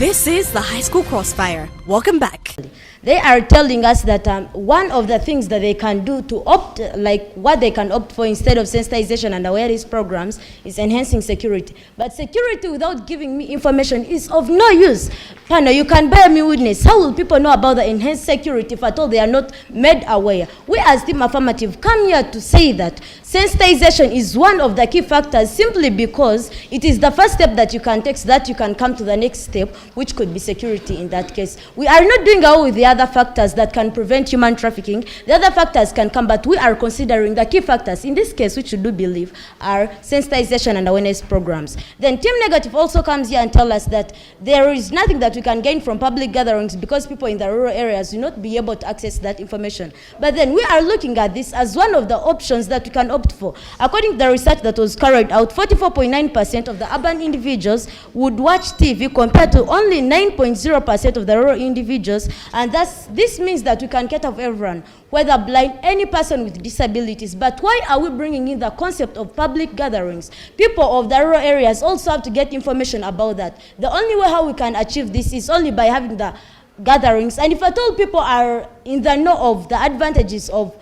This is the High School Crossfire. Welcome back. They are telling us that one of the things that they can do to opt, like what they can opt for instead of sensitization and awareness programs, is enhancing security. But security without giving me information is of no use. Pano, you can bear me witness. How will people know about the enhanced security if at all they are not made aware? We as Team Affirmative come here to say that sensitization is one of the key factors, simply because it is the first step that you can take so that you can come to the next step, which could be security in that case. We are not doing away with the other factors that can prevent human trafficking. The other factors can come, but we are considering the key factors in this case, which we do believe are sensitization and awareness programs. Then Team Negative also comes here and tell us that there is nothing that we can gain from public gatherings because people in the rural areas will not be able to access that information. But then we are looking at this as one of the options that we can opt for. According to the research that was carried out, 44.9% of the urban individuals would watch TV compared to only 9.0% of the rural individuals, and this means that we can cater for everyone, whether blind, any person with disabilities. But why are we bringing in the concept of public gatherings? People of the rural areas also have to get information about that. The only way how we can achieve this is only by having the gatherings. And if at all people are in the know of the advantages of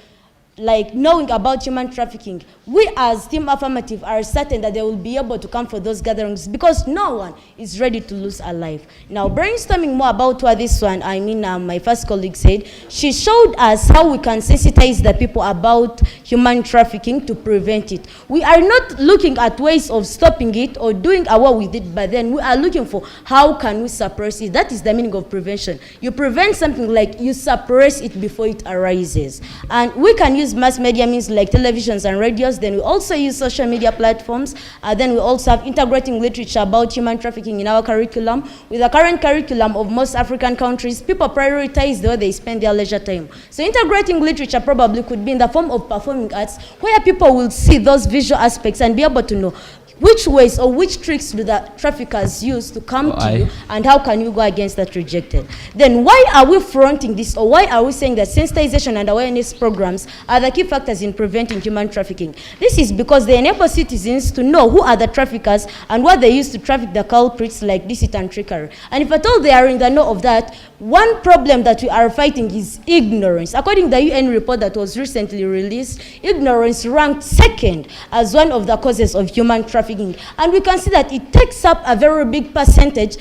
like knowing about human trafficking, we as Team Affirmative are certain that they will be able to come for those gatherings because no one is ready to lose a life. Now, brainstorming more about what this one, my first colleague said, she showed us how we can sensitize the people about human trafficking to prevent it. We are not looking at ways of stopping it or doing away with it, but then we are looking for how can we suppress it. That is the meaning of prevention. You prevent something like you suppress it before it arises. And we can use mass media means like televisions and radios. Then we also use social media platforms. Then we also have integrating literature about human trafficking in our curriculum. With the current curriculum of most African countries, people prioritize the way they spend their leisure time. So integrating literature probably could be in the form of performing arts, where people will see those visual aspects and be able to know which ways or which tricks do the traffickers use to come to you, and how can you go against that rejected? Then why are we fronting this, or why are we saying that sensitization and awareness programs are the key factors in preventing human trafficking? This is because they enable citizens to know who are the traffickers and what they use to traffic the culprits, like deceit and trickery. And if at all they are in the know of that, one problem that we are fighting is ignorance. According to the UN report that was recently released, ignorance ranked second as one of the causes of human trafficking. And we can see that it takes up a very big percentage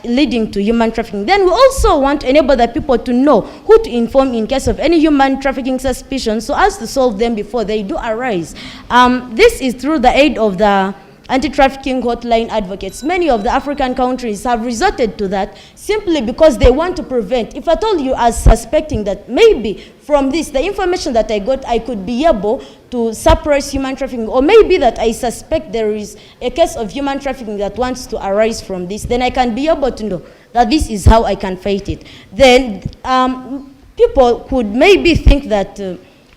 leading to human trafficking. Then we also want to enable the people to know who to inform in case of any human trafficking suspicion, so as to solve them before they do arise. This is through the aid of the anti-trafficking hotline advocates. Many of the African countries have resorted to that simply because they want to prevent. If at all you are suspecting that maybe from this, the information that I got, I could be able to suppress human trafficking, or maybe that I suspect there is a case of human trafficking that wants to arise from this, then I can be able to know that this is how I can fight it. Then people could maybe think that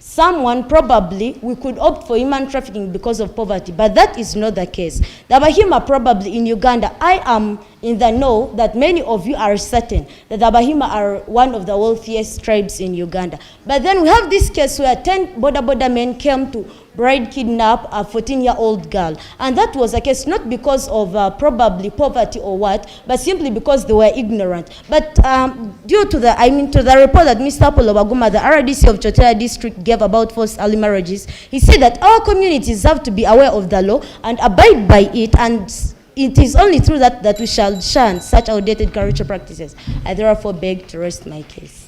someone probably we could opt for human trafficking because of poverty, but that is not the case. The Bahima probably in Uganda, I am in the know that many of you are certain that the Bahima are one of the wealthiest tribes in Uganda. But then we have this case where 10 border men came to bride kidnap a 14-year-old girl. And that was a case not because of probably poverty or what, but simply because they were ignorant. But due to the report that Mr. Apollo Baguma, the RDC of Chotara district, gave about forced early marriages, he said that our communities have to be aware of the law and abide by it, and it is only through that that we shall shun such outdated cultural practices. I therefore beg to rest my case.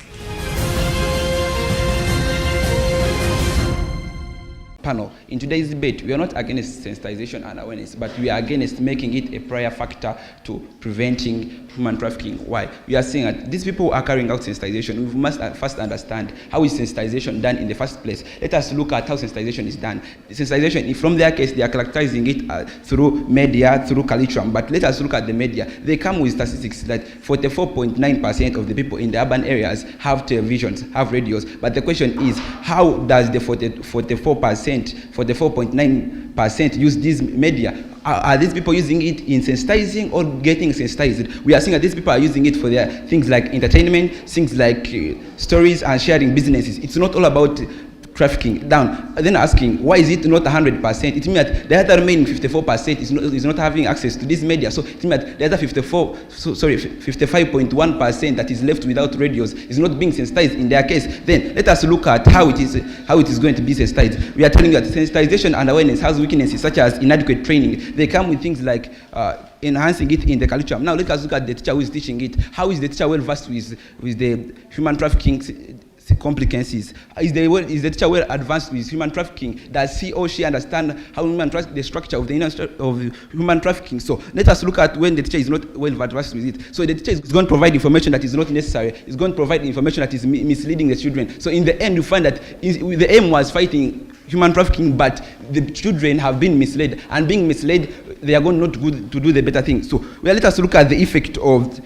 Panel, in today's debate, we are not against sensitization and awareness, but we are against making it a prior factor to preventing human trafficking. Why? We are saying that these people are carrying out sensitization. We must first understand how is sensitization done in the first place. Let us look at how sensitization is done. The sensitization, from their case, they are characterizing it through media, through curriculum, but let us look at the media. They come with statistics that 44.9% of the people in the urban areas have televisions, have radios, but the question is, how does the 44.9% use these media? Are these people using it in sensitizing or getting sensitized? We are seeing that these people are using it for their things like entertainment, things like stories and sharing businesses. It's not all about trafficking down, then asking why is it not 100%? It means that the other remaining 54% is not having access to this media. So it means that the other 55.1% that is left without radios is not being sensitized in their case. Then let us look at how it is going to be sensitized. We are telling you that sensitization and awareness has weaknesses such as inadequate training. They come with things like enhancing it in the curriculum. Now let us look at the teacher who is teaching it. How is the teacher well versed with the human trafficking complications? Is the teacher well advanced with human trafficking? Does he or she understand how the structure of human trafficking? So let us look at when the teacher is not well advanced with it. So the teacher is going to provide information that is not necessary. It's going to provide information that is misleading the children. So in the end, you find that the aim was fighting human trafficking, but the children have been misled, and being misled, they are going not good to do the better thing. So let us look at the effect of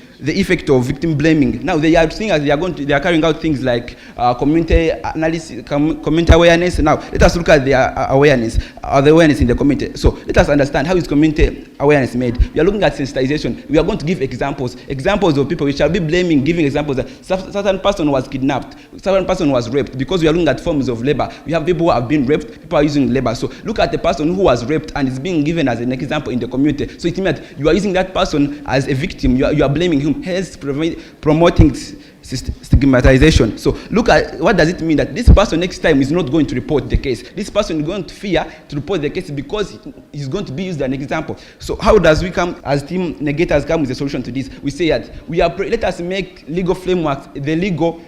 victim blaming. Now they are seeing as they are carrying out things like community analysis, community awareness. Now let us look at their awareness, the awareness in the community. So let us understand how is community awareness made. We are looking at sensitization. We are going to give examples of people. We shall be blaming, giving examples that certain person was kidnapped, certain person was raped, because we are looking at forms of labor. We have people who have been raped, people are using labor. So look at the person who was raped and is being given as an example in the community. So it means that you are using that person as a victim. You are blaming him, hence promoting stigmatization. So look at what does it mean that this person next time is not going to report the case. This person is going to fear to report the case because he's going to be used as an example. So how does we come as team negators come with a solution to this? We say that let us make legal frameworks the legal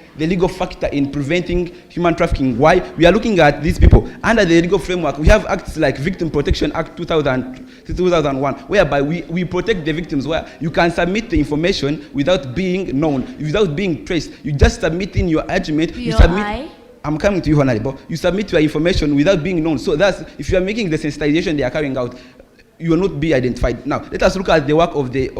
factor in preventing human trafficking. Why? We are looking at these people under the legal framework. We have acts like Victim Protection Act 2001, whereby we protect the victims, where you can submit the information without being known, without being traced. You just submit in your argument. I'm coming to you, Honorable. You submit your information without being known. So that's, if you are making the sensitization they are carrying out, you will not be identified. Now, let us look at the work of the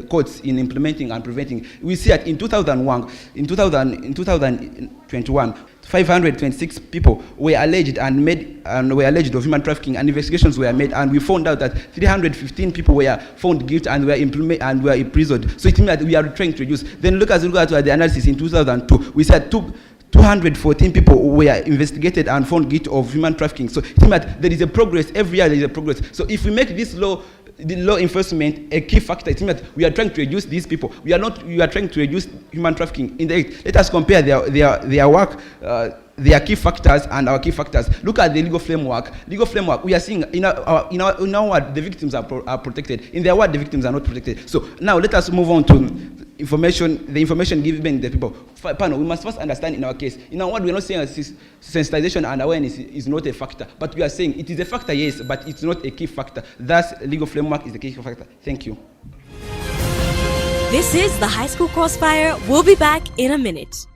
courts in implementing and preventing. We see that in 2021, 526 people were alleged of human trafficking, and investigations were made, and we found out that 315 people were found guilty and were imprisoned. So it means that we are trying to reduce. Then look at the analysis in 2002. We said 214 people were investigated and found guilty of human trafficking. So it means that there is a progress. Every year there is a progress. So if we make this the law enforcement a key factor, it means that we are trying to reduce these people. We are trying to reduce human trafficking. Let us compare their work, their key factors and our key factors. Look at the legal framework. We are seeing in our word, the victims are protected. In their word, the victims are not protected. So now let us move on to the information given the people. Panel, we must first understand in our case. In our word, we are not saying sensitization and awareness is not a factor, but we are saying it is a factor, yes, but it's not a key factor. Thus, legal framework is the key factor. Thank you. This is the High School Crossfire. We'll be back in a minute.